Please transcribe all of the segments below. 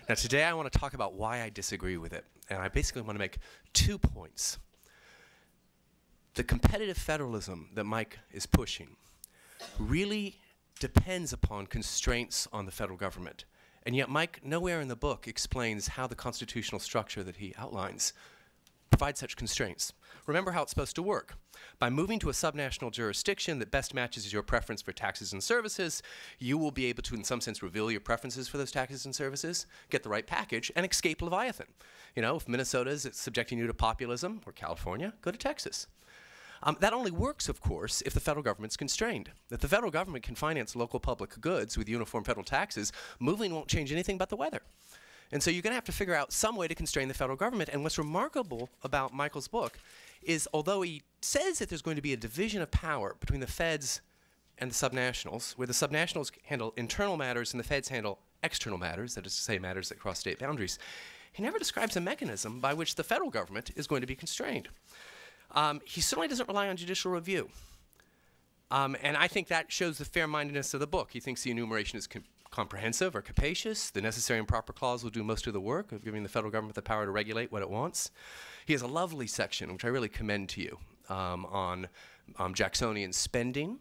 Now today I want to talk about why I disagree with it, and I basically want to make 2 points. The competitive federalism that Mike is pushing really depends upon constraints on the federal government. And yet Mike nowhere in the book explains how the constitutional structure that he outlines provides such constraints. Remember how it's supposed to work. By moving to a subnational jurisdiction that best matches your preference for taxes and services, you will be able to, in some sense, reveal your preferences for those taxes and services, get the right package, and escape Leviathan. You know, if Minnesota is subjecting you to populism, or California, go to Texas. That only works, of course, if the federal government's constrained. If the federal government can finance local public goods with uniform federal taxes, moving won't change anything but the weather. And so you're going to have to figure out some way to constrain the federal government. And what's remarkable about Michael's book is, although he says that there's going to be a division of power between the feds and the subnationals, where the subnationals handle internal matters and the feds handle external matters, that is to say, matters that cross state boundaries, he never describes a mechanism by which the federal government is going to be constrained. He certainly doesn't rely on judicial review. And I think that shows the fair-mindedness of the book. He thinks the enumeration is comprehensive or capacious. The necessary and proper clause will do most of the work of giving the federal government the power to regulate what it wants. He has a lovely section, which I really commend to you, on Jacksonian spending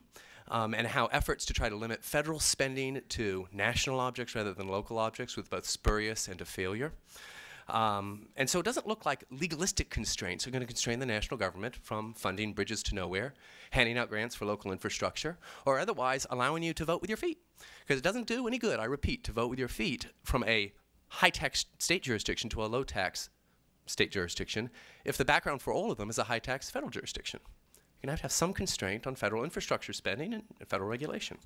and how efforts to try to limit federal spending to national objects rather than local objects was both spurious and a failure. And so it doesn't look like legalistic constraints are going to constrain the national government from funding bridges to nowhere, handing out grants for local infrastructure, or otherwise allowing you to vote with your feet. Because it doesn't do any good, I repeat, to vote with your feet from a high-tax state jurisdiction to a low-tax state jurisdiction if the background for all of them is a high-tax federal jurisdiction. You're going to have some constraint on federal infrastructure spending and federal regulation.